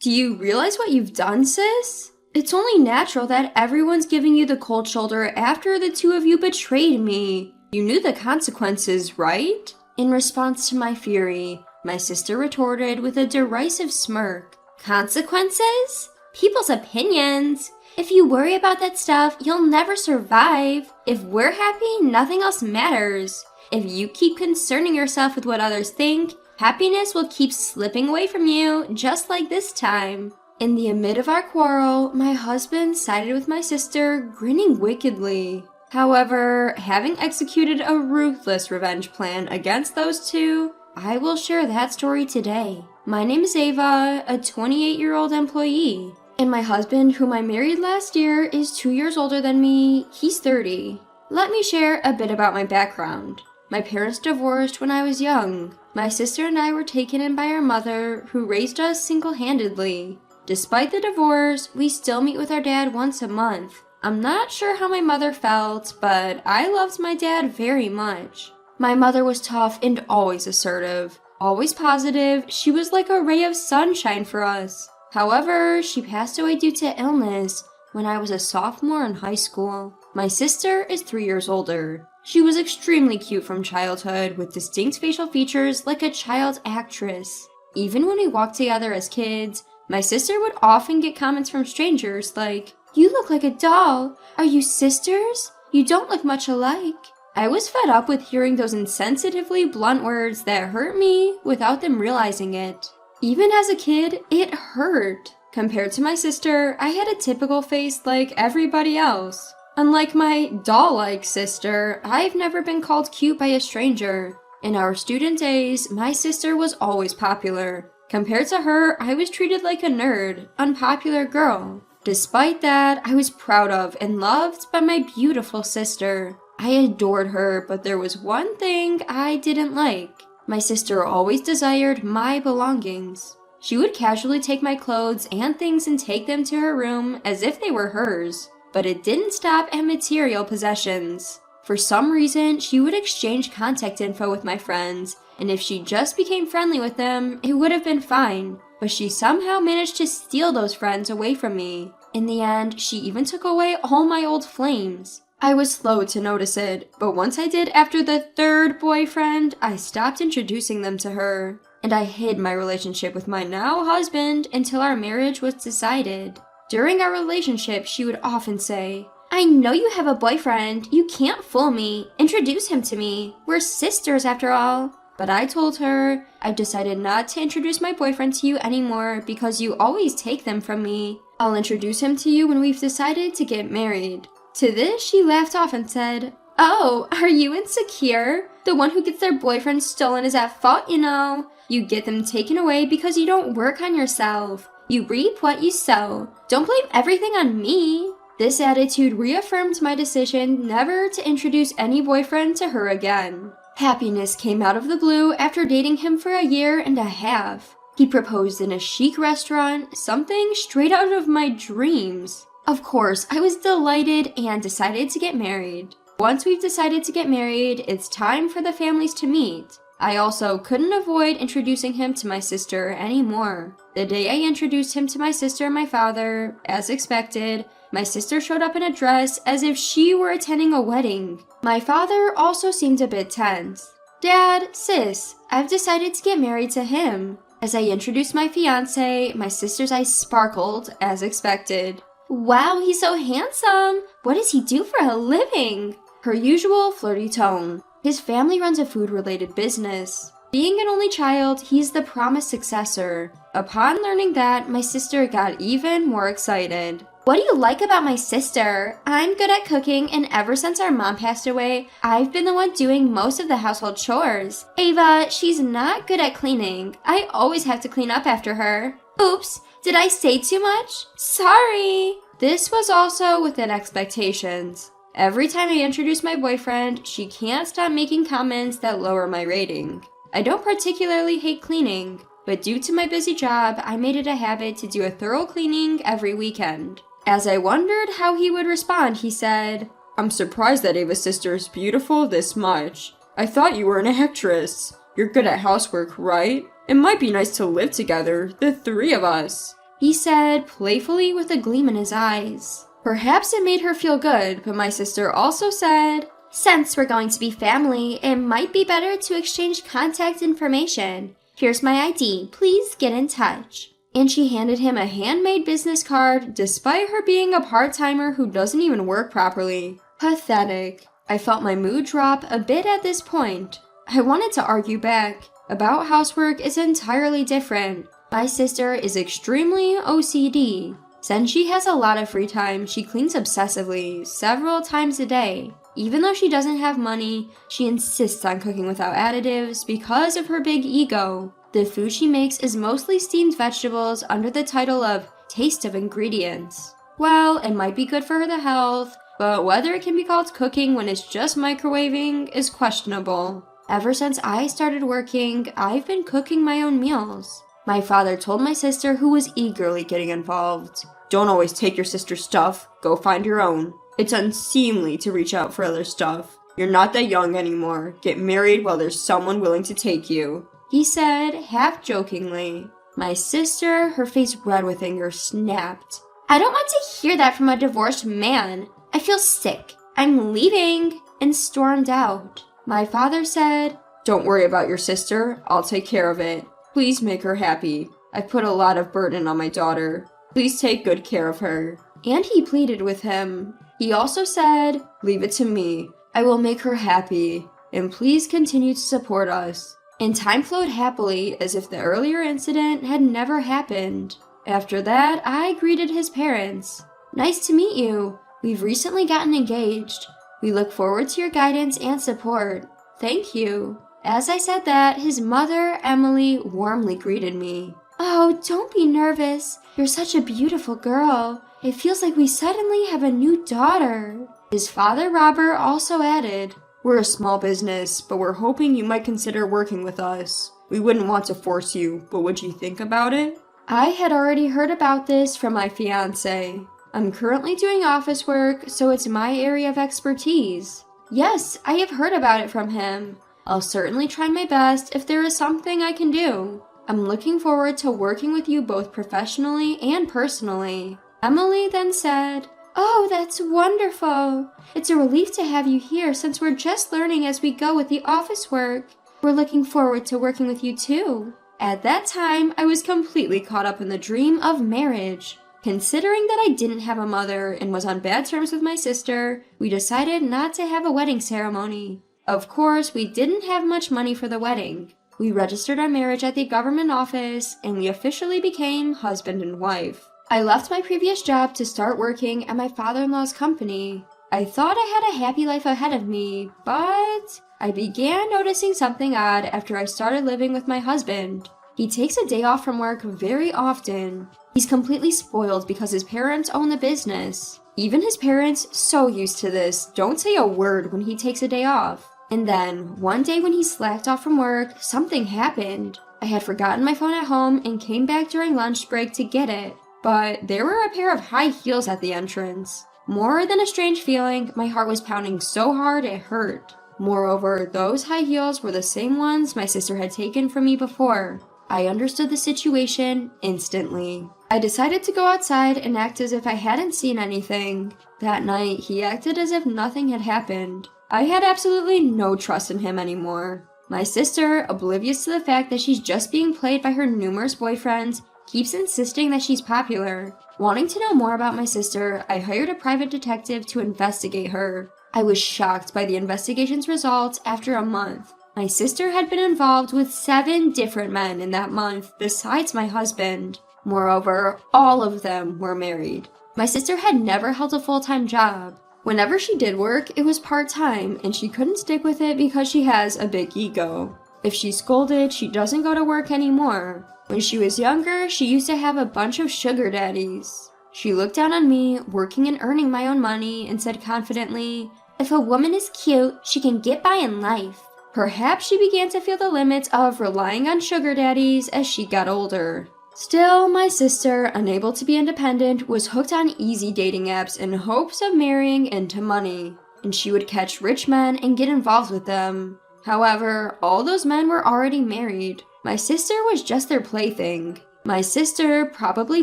Do you realize what you've done, sis? It's only natural that everyone's giving you the cold shoulder after the two of you betrayed me. You knew the consequences, right? In response to my fury, my sister retorted with a derisive smirk. Consequences? People's opinions. If you worry about that stuff, you'll never survive. If we're happy, nothing else matters. If you keep concerning yourself with what others think, happiness will keep slipping away from you, just like this time. In the amid of our quarrel, my husband sided with my sister, grinning wickedly. However, having executed a ruthless revenge plan against those two, I will share that story today. My name is Ava, a 28-year-old employee, and my husband, whom I married last year, is 2 years older than me. He's 30. Let me share a bit about my background. My parents divorced when I was young. My sister and I were taken in by our mother, who raised us single-handedly. Despite the divorce, we still meet with our dad once a month. I'm not sure how my mother felt, but I loved my dad very much. My mother was tough and always assertive. Always positive, she was like a ray of sunshine for us. However, she passed away due to illness when I was a sophomore in high school. My sister is 3 years older. She was extremely cute from childhood with distinct facial features like a child actress. Even when we walked together as kids, my sister would often get comments from strangers like, "You look like a doll. Are you sisters? You don't look much alike." I was fed up with hearing those insensitively blunt words that hurt me without them realizing it. Even as a kid, it hurt. Compared to my sister, I had a typical face like everybody else. Unlike my doll-like sister, I've never been called cute by a stranger. In our student days, my sister was always popular. Compared to her, I was treated like a nerd, unpopular girl. Despite that, I was proud of and loved by my beautiful sister. I adored her, but there was one thing I didn't like. My sister always desired my belongings. She would casually take my clothes and things and take them to her room as if they were hers. But it didn't stop at material possessions. For some reason, she would exchange contact info with my friends, and if she just became friendly with them, it would have been fine. But she somehow managed to steal those friends away from me. In the end, she even took away all my old flames. I was slow to notice it, but once I did after the third boyfriend, I stopped introducing them to her. And I hid my relationship with my now husband until our marriage was decided. During our relationship, she would often say, "I know you have a boyfriend. You can't fool me. Introduce him to me. We're sisters after all." But I told her, "I've decided not to introduce my boyfriend to you anymore because you always take them from me. I'll introduce him to you when we've decided to get married." To this, she laughed off and said, "Oh, are you insecure? The one who gets their boyfriend stolen is at fault, you know. You get them taken away because you don't work on yourself. You reap what you sow. Don't blame everything on me." This attitude reaffirmed my decision never to introduce any boyfriend to her again. Happiness came out of the blue after dating him for a year and a half. He proposed in a chic restaurant, something straight out of my dreams. Of course, I was delighted and decided to get married. Once we've decided to get married, it's time for the families to meet. I also couldn't avoid introducing him to my sister anymore. The day I introduced him to my sister and my father, as expected, my sister showed up in a dress as if she were attending a wedding. My father also seemed a bit tense. "Dad, sis, I've decided to get married to him." As I introduced my fiancé, my sister's eyes sparkled, as expected. "Wow, he's so handsome! What does he do for a living?" Her usual flirty tone. His family runs a food-related business. Being an only child, he's the promised successor. Upon learning that, my sister got even more excited. "What do you like about my sister? I'm good at cooking, and ever since our mom passed away, I've been the one doing most of the household chores. Ava, she's not good at cleaning. I always have to clean up after her. Oops, did I say too much? Sorry." This was also within expectations. Every time I introduce my boyfriend, she can't stop making comments that lower my rating. I don't particularly hate cleaning, but due to my busy job, I made it a habit to do a thorough cleaning every weekend. As I wondered how he would respond, he said, "I'm surprised that Ava's sister is beautiful this much. I thought you were an actress. You're good at housework, right? It might be nice to live together, the three of us." he said, playfully with a gleam in his eyes. Perhaps it made her feel good, but my sister also said, "Since we're going to be family, it might be better to exchange contact information. Here's my ID, please get in touch." And she handed him a handmade business card, despite her being a part-timer who doesn't even work properly. Pathetic. I felt my mood drop a bit at this point. I wanted to argue back. About housework is entirely different. My sister is extremely OCD. Since she has a lot of free time, she cleans obsessively, several times a day. Even though she doesn't have money, she insists on cooking without additives because of her big ego. The food she makes is mostly steamed vegetables under the title of Taste of Ingredients. Well, it might be good for the health, but whether it can be called cooking when it's just microwaving is questionable. Ever since I started working, I've been cooking my own meals. My father told my sister, who was eagerly getting involved, "Don't always take your sister's stuff, go find your own. It's unseemly to reach out for other stuff. You're not that young anymore. Get married while there's someone willing to take you," he said, half jokingly. My sister, her face red with anger, snapped. "I don't want to hear that from a divorced man. I feel sick. I'm leaving," and stormed out. My father said, "Don't worry about your sister. I'll take care of it. Please make her happy. I've put a lot of burden on my daughter. Please take good care of her." And he pleaded with him. He also said, "Leave it to me. I will make her happy. And please continue to support us." And time flowed happily as if the earlier incident had never happened. After that, I greeted his parents. "Nice to meet you. We've recently gotten engaged. We look forward to your guidance and support. Thank you." As I said that, his mother, Emily, warmly greeted me. "Oh, don't be nervous. You're such a beautiful girl. It feels like we suddenly have a new daughter." His father, Robert, also added, "We're a small business, but we're hoping you might consider working with us. We wouldn't want to force you, but would you think about it?" I had already heard about this from my fiancé. I'm currently doing office work, so it's my area of expertise. Yes, I have heard about it from him. I'll certainly try my best if there is something I can do. I'm looking forward to working with you both professionally and personally. Emily then said, "Oh, that's wonderful. It's a relief to have you here since we're just learning as we go with the office work. We're looking forward to working with you too." At that time, I was completely caught up in the dream of marriage. Considering that I didn't have a mother and was on bad terms with my sister, we decided not to have a wedding ceremony. Of course, we didn't have much money for the wedding. We registered our marriage at the government office, and we officially became husband and wife. I left my previous job to start working at my father-in-law's company. I thought I had a happy life ahead of me, but I began noticing something odd after I started living with my husband. He takes a day off from work very often. He's completely spoiled because his parents own the business. Even his parents, so used to this, don't say a word when he takes a day off. And then, one day when he slacked off from work, something happened. I had forgotten my phone at home and came back during lunch break to get it. But there were a pair of high heels at the entrance. More than a strange feeling, my heart was pounding so hard it hurt. Moreover, those high heels were the same ones my sister had taken from me before. I understood the situation instantly. I decided to go outside and act as if I hadn't seen anything. That night, he acted as if nothing had happened. I had absolutely no trust in him anymore. My sister, oblivious to the fact that she's just being played by her numerous boyfriends, keeps insisting that she's popular. Wanting to know more about my sister, I hired a private detective to investigate her. I was shocked by the investigation's results after a month. My sister had been involved with 7 different men in that month, besides my husband. Moreover, all of them were married. My sister had never held a full-time job. Whenever she did work, it was part-time, and she couldn't stick with it because she has a big ego. If she's scolded, she doesn't go to work anymore. When she was younger, she used to have a bunch of sugar daddies. She looked down on me, working and earning my own money, and said confidently, "If a woman is cute, she can get by in life." Perhaps she began to feel the limits of relying on sugar daddies as she got older. Still, my sister, unable to be independent, was hooked on easy dating apps in hopes of marrying into money, and she would catch rich men and get involved with them. However, all those men were already married. My sister was just their plaything. My sister, probably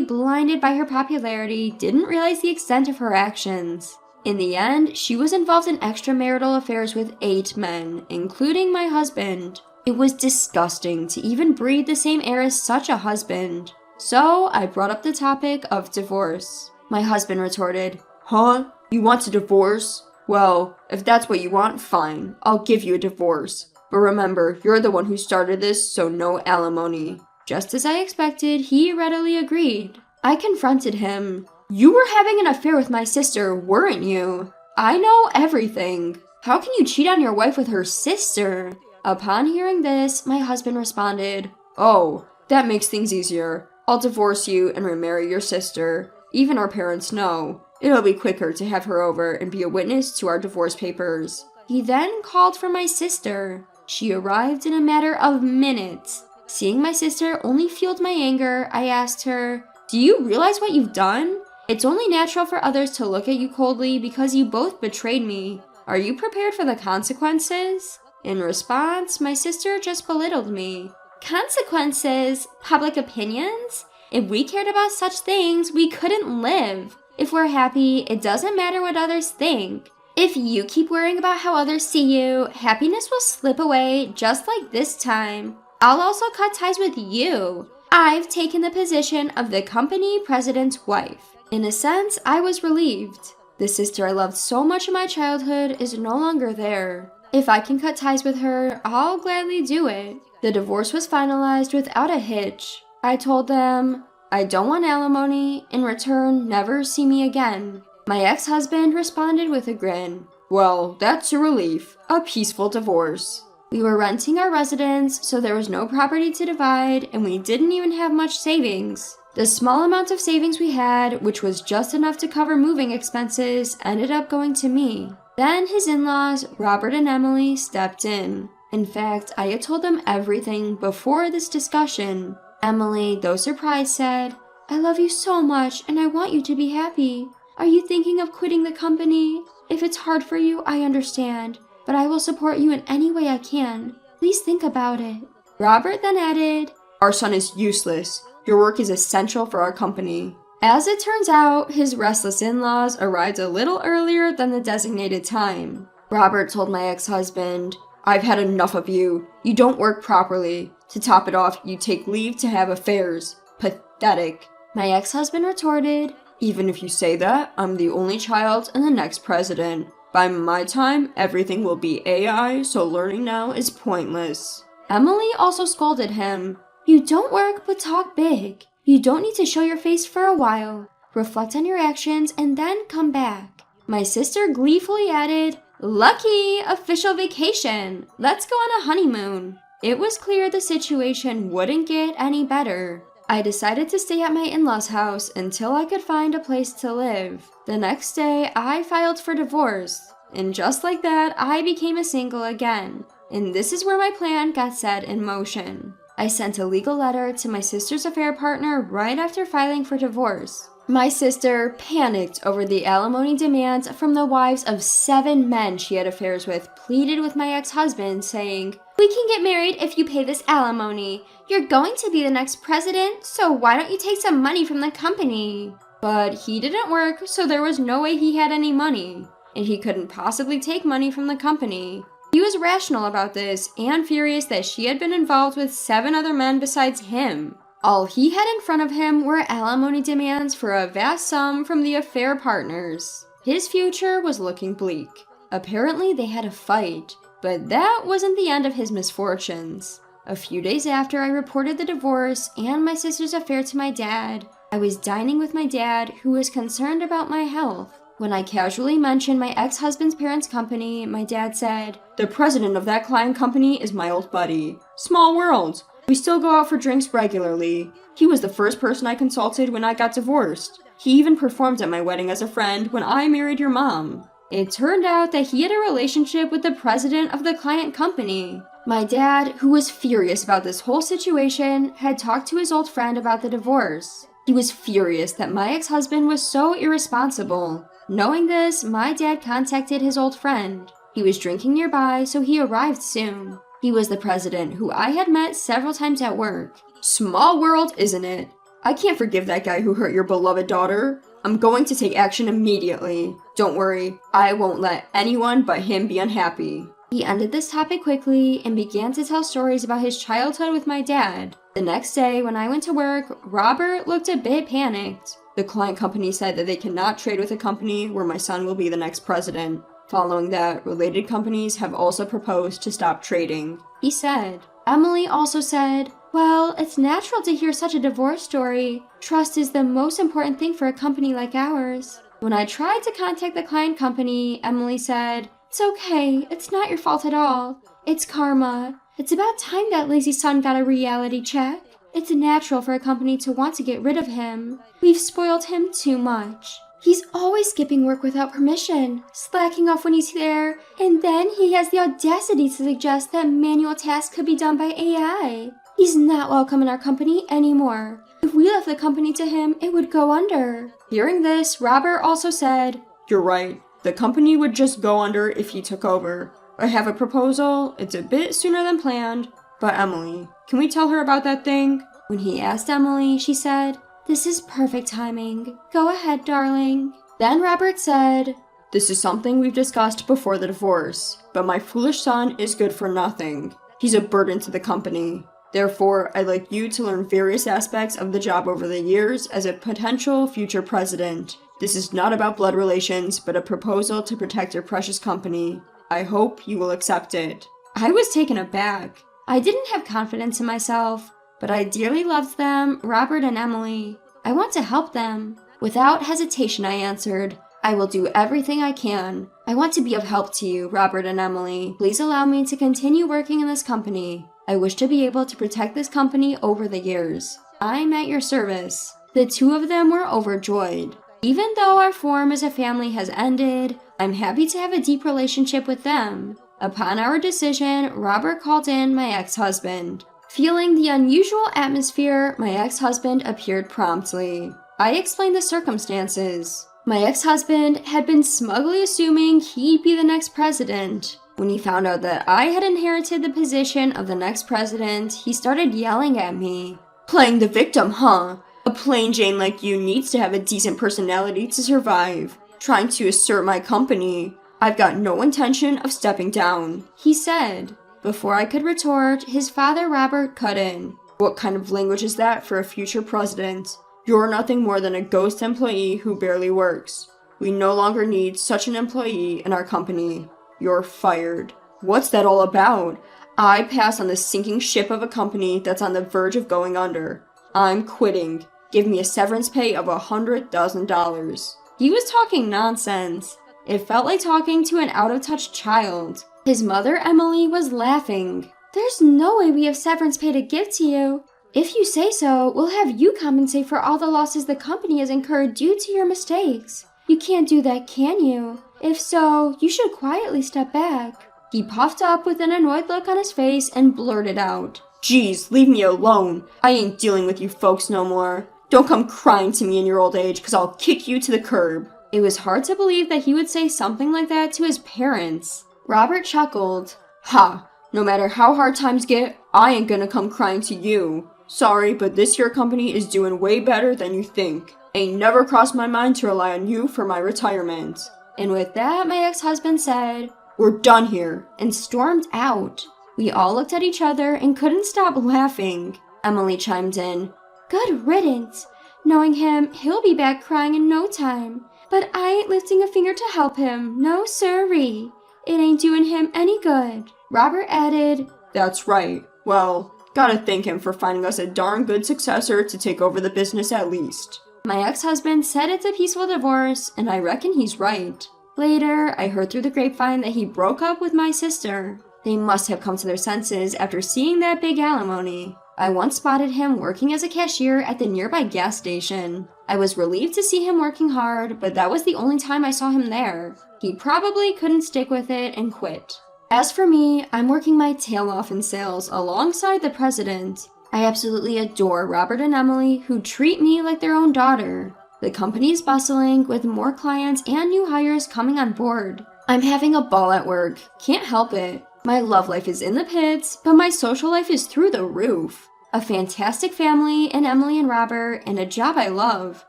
blinded by her popularity, didn't realize the extent of her actions. In the end, she was involved in extramarital affairs with 8 men, including my husband. It was disgusting to even breathe the same air as such a husband. So I brought up the topic of divorce. My husband retorted, "Huh? You want a divorce? Well, if that's what you want, fine. I'll give you a divorce. But remember, you're the one who started this, so no alimony." Just as I expected, he readily agreed. I confronted him. "You were having an affair with my sister, weren't you? I know everything. How can you cheat on your wife with her sister?" Upon hearing this, my husband responded, "Oh, that makes things easier. I'll divorce you and remarry your sister. Even our parents know. It'll be quicker to have her over and be a witness to our divorce papers." He then called for my sister. She arrived in a matter of minutes. Seeing my sister only fueled my anger. I asked her, "Do you realize what you've done? It's only natural for others to look at you coldly because you both betrayed me. Are you prepared for the consequences?" In response, my sister just belittled me. "Consequences? Public opinions? If we cared about such things, we couldn't live. If we're happy, it doesn't matter what others think. If you keep worrying about how others see you, happiness will slip away just like this time. I'll also cut ties with you. I've taken the position of the company president's wife." In a sense, I was relieved. The sister I loved so much in my childhood is no longer there. If I can cut ties with her, I'll gladly do it. The divorce was finalized without a hitch. I told them, "I don't want alimony. In return, never see me again." My ex-husband responded with a grin. "Well, that's a relief. A peaceful divorce." We were renting our residence, so there was no property to divide, and we didn't even have much savings. The small amount of savings we had, which was just enough to cover moving expenses, ended up going to me. Then his in-laws, Robert and Emily, stepped in. In fact, I had told them everything before this discussion. Emily, though surprised, said, "I love you so much, and I want you to be happy. Are you thinking of quitting the company? If it's hard for you, I understand, but I will support you in any way I can. Please think about it." Robert then added, "Our son is useless. Your work is essential for our company." As it turns out, his restless in-laws arrived a little earlier than the designated time. Robert told my ex-husband, "I've had enough of you. You don't work properly. To top it off, you take leave to have affairs. Pathetic." My ex-husband retorted, "Even if you say that, I'm the only child and the next president. By my time, everything will be AI, so learning now is pointless." Emily also scolded him. "You don't work, but talk big. You don't need to show your face for a while. Reflect on your actions and then come back." My sister gleefully added, "Lucky! Official vacation! Let's go on a honeymoon." It was clear the situation wouldn't get any better. I decided to stay at my in-laws' house until I could find a place to live. The next day, I filed for divorce. And just like that, I became a single again. And this is where my plan got set in motion. I sent a legal letter to my sister's affair partner right after filing for divorce. My sister panicked over the alimony demands from the wives of 7 men she had affairs with, pleaded with my ex-husband, saying, "We can get married if you pay this alimony. You're going to be the next president, so why don't you take some money from the company?" But he didn't work, so there was no way he had any money, and he couldn't possibly take money from the company. He was rational about this and furious that she had been involved with 7 other men besides him. All he had in front of him were alimony demands for a vast sum from the affair partners. His future was looking bleak. Apparently they had a fight, but that wasn't the end of his misfortunes. A few days after I reported the divorce and my sister's affair to my dad, I was dining with my dad, who was concerned about my health. When I casually mentioned my ex-husband's parents' company, my dad said, "The president of that client company is my old buddy. Small world. We still go out for drinks regularly. He was the first person I consulted when I got divorced. He even performed at my wedding as a friend when I married your mom." It turned out that he had a relationship with the president of the client company. My dad, who was furious about this whole situation, had talked to his old friend about the divorce. He was furious that my ex-husband was so irresponsible. Knowing this, my dad contacted his old friend. He was drinking nearby, so he arrived soon. He was the president, who I had met several times at work. Small world, isn't it? I can't forgive that guy who hurt your beloved daughter. I'm going to take action immediately. Don't worry, I won't let anyone but him be unhappy. He ended this topic quickly and began to tell stories about his childhood with my dad. The next day, when I went to work, Robert looked a bit panicked. The client company said that they cannot trade with a company where my son will be the next president. Following that, related companies have also proposed to stop trading. He said. Emily also said, well, it's natural to hear such a divorce story. Trust is the most important thing for a company like ours. When I tried to contact the client company, Emily said, it's okay, it's not your fault at all. It's karma. It's about time that lazy son got a reality check. It's natural for a company to want to get rid of him. We've spoiled him too much. He's always skipping work without permission, slacking off when he's there, and then he has the audacity to suggest that manual tasks could be done by AI. He's not welcome in our company anymore. If we left the company to him, it would go under. Hearing this, Robert also said, you're right. The company would just go under if he took over. I have a proposal. It's a bit sooner than planned. But Emily, can we tell her about that thing? When he asked Emily, she said, this is perfect timing. Go ahead, darling. Then Robert said, this is something we've discussed before the divorce, but my foolish son is good for nothing. He's a burden to the company. Therefore, I'd like you to learn various aspects of the job over the years as a potential future president. This is not about blood relations, but a proposal to protect your precious company. I hope you will accept it. I was taken aback. I didn't have confidence in myself, but I dearly loved them, Robert and Emily. I want to help them. Without hesitation, I answered, I will do everything I can. I want to be of help to you, Robert and Emily. Please allow me to continue working in this company. I wish to be able to protect this company over the years. I'm at your service. The two of them were overjoyed. Even though our form as a family has ended, I'm happy to have a deep relationship with them. Upon our decision, Robert called in my ex-husband. Feeling the unusual atmosphere, my ex-husband appeared promptly. I explained the circumstances. My ex-husband had been smugly assuming he'd be the next president. When he found out that I had inherited the position of the next president, he started yelling at me. Playing the victim, huh? A plain Jane like you needs to have a decent personality to survive. Trying to assert my company. I've got no intention of stepping down, he said. Before I could retort, his father Robert cut in. What kind of language is that for a future president? You're nothing more than a ghost employee who barely works. We no longer need such an employee in our company. You're fired. What's that all about? I pass on the sinking ship of a company that's on the verge of going under. I'm quitting. Give me a severance pay of $100,000. He was talking nonsense. It felt like talking to an out-of-touch child. His mother, Emily, was laughing. There's no way we have severance pay to give to you. If you say so, we'll have you compensate for all the losses the company has incurred due to your mistakes. You can't do that, can you? If so, you should quietly step back. He puffed up with an annoyed look on his face and blurted out, Geez, leave me alone. I ain't dealing with you folks no more. Don't come crying to me in your old age, 'cause I'll kick you to the curb. It was hard to believe that he would say something like that to his parents. Robert chuckled. Ha! No matter how hard times get, I ain't gonna come crying to you. Sorry, but this here company is doing way better than you think. Ain't never crossed my mind to rely on you for my retirement. And with that, my ex-husband said, We're done here, and stormed out. We all looked at each other and couldn't stop laughing. Emily chimed in, Good riddance. Knowing him, he'll be back crying in no time. But I ain't lifting a finger to help him, no sirree. It ain't doing him any good. Robert added, That's right. Well, gotta thank him for finding us a darn good successor to take over the business at least. My ex-husband said it's a peaceful divorce, and I reckon he's right. Later, I heard through the grapevine that he broke up with my sister. They must have come to their senses after seeing that big alimony. I once spotted him working as a cashier at the nearby gas station. I was relieved to see him working hard, but that was the only time I saw him there. He probably couldn't stick with it and quit. As for me, I'm working my tail off in sales alongside the president. I absolutely adore Robert and Emily, who treat me like their own daughter. The company is bustling, with more clients and new hires coming on board. I'm having a ball at work. Can't help it. My love life is in the pits, but my social life is through the roof. a fantastic family in Emily and Robert, and a job I love.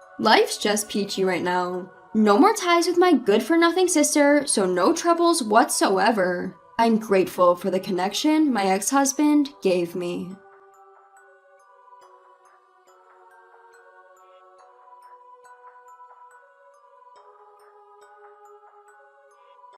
Life's just peachy right now. No more ties with my good-for-nothing sister, so no troubles whatsoever. I'm grateful for the connection my ex-husband gave me.